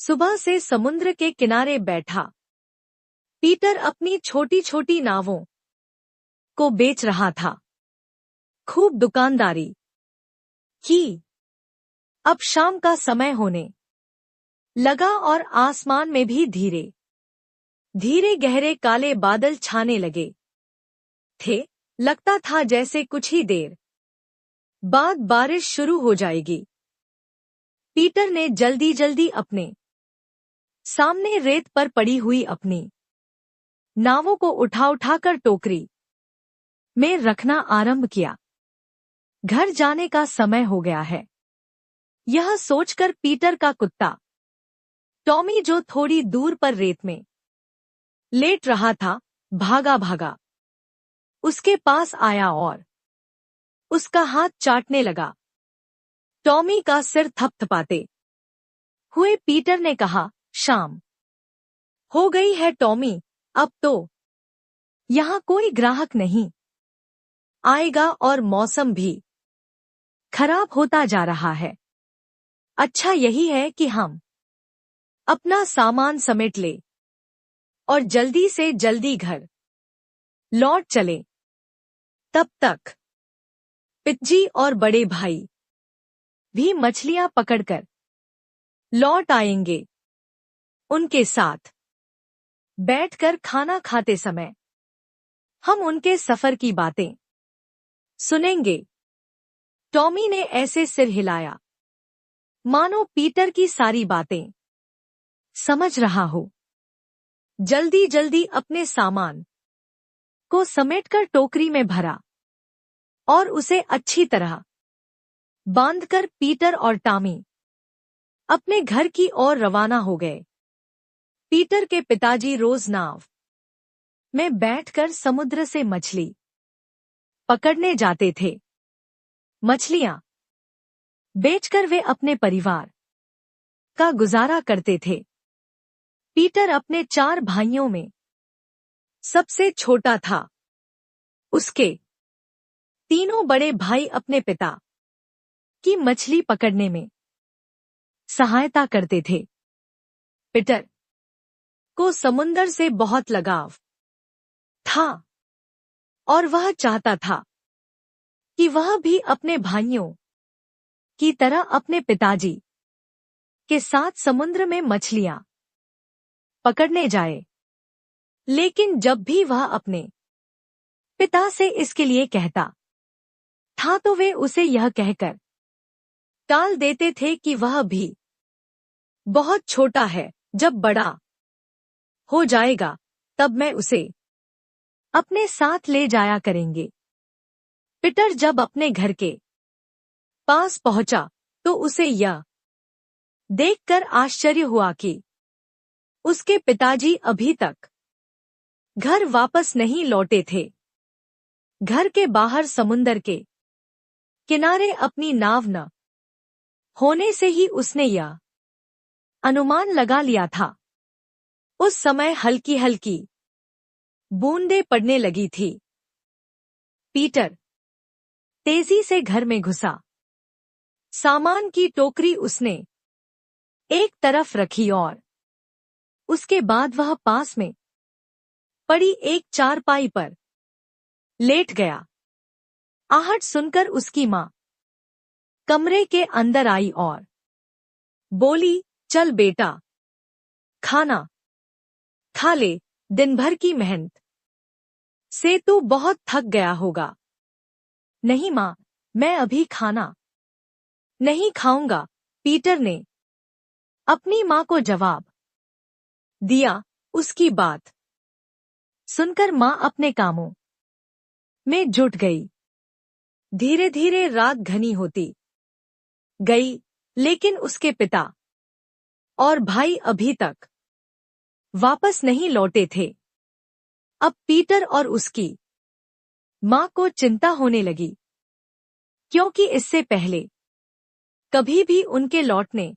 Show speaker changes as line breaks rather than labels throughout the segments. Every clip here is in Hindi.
सुबह से समुद्र के किनारे बैठा पीटर अपनी छोटी छोटी नावों को बेच रहा था। खूब दुकानदारी की। अब शाम का समय होने लगा और आसमान में भी धीरे धीरे गहरे काले बादल छाने लगे थे। लगता था जैसे कुछ ही देर बाद बारिश शुरू हो जाएगी। पीटर ने जल्दी जल्दी अपने सामने रेत पर पड़ी हुई अपनी नावों को उठा उठाकर टोकरी में रखना आरंभ किया। घर जाने का समय हो गया है, यह सोचकर पीटर का कुत्ता टॉमी, जो थोड़ी दूर पर रेत में लेट रहा था, भागा भागा उसके पास आया और उसका हाथ चाटने लगा। टॉमी का सिर थपथपाते हुए पीटर ने कहा, शाम हो गई है टॉमी, अब तो यहाँ कोई ग्राहक नहीं आएगा और मौसम भी खराब होता जा रहा है। अच्छा यही है कि हम अपना सामान समेट ले और जल्दी से जल्दी घर लौट चले। तब तक पिज्जी और बड़े भाई भी मछलियां पकड़कर लौट आएंगे। उनके साथ बैठकर खाना खाते समय हम उनके सफर की बातें सुनेंगे। टॉमी ने ऐसे सिर हिलाया मानो पीटर की सारी बातें समझ रहा हो। जल्दी जल्दी अपने सामान को समेटकर टोकरी में भरा और उसे अच्छी तरह बांधकर पीटर और टॉमी अपने घर की ओर रवाना हो गए। पीटर के पिताजी रोज नाव में बैठकर समुद्र से मछली पकड़ने जाते थे। मछलियां बेचकर वे अपने परिवार का गुजारा करते थे। पीटर अपने 4 भाइयों में सबसे छोटा था। उसके तीनों बड़े भाई अपने पिता की मछली पकड़ने में सहायता करते थे। पीटर को समुंदर से बहुत लगाव था और वह चाहता था कि वह भी अपने भाइयों की तरह अपने पिताजी के साथ समुद्र में मछलियां पकड़ने जाए। लेकिन जब भी वह अपने पिता से इसके लिए कहता था तो वे उसे यह कहकर टाल देते थे कि वह भी बहुत छोटा है, जब बड़ा हो जाएगा तब मैं उसे अपने साथ ले जाया करेंगे। पीटर जब अपने घर के पास पहुंचा तो उसे यह देखकर आश्चर्य हुआ कि उसके पिताजी अभी तक घर वापस नहीं लौटे थे। घर के बाहर समुंदर के किनारे अपनी नाव न होने से ही उसने यह अनुमान लगा लिया था। उस समय हल्की हल्की बूंदें पड़ने लगी थी। पीटर तेजी से घर में घुसा। सामान की टोकरी उसने एक तरफ रखी और उसके बाद वह पास में पड़ी एक चारपाई पर लेट गया। आहट सुनकर उसकी माँ कमरे के अंदर आई और बोली, चल बेटा, खाना खा ले, दिन भर की मेहनत से तू बहुत थक गया होगा। नहीं माँ, मैं अभी खाना नहीं खाऊंगा, पीटर ने अपनी माँ को जवाब दिया। उसकी बात सुनकर माँ अपने कामों में जुट गई। धीरे धीरे रात घनी होती गई, लेकिन उसके पिता और भाई अभी तक वापस नहीं लौटे थे। अब पीटर और उसकी माँ को चिंता होने लगी, क्योंकि इससे पहले कभी भी उनके लौटने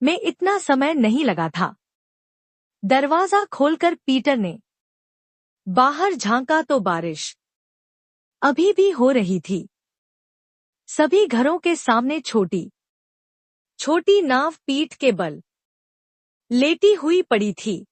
में इतना समय नहीं लगा था। दरवाजा खोलकर पीटर ने बाहर झांका तो बारिश अभी भी हो रही थी। सभी घरों के सामने छोटी छोटी नाव पीठ के बल लेटी हुई पड़ी थी।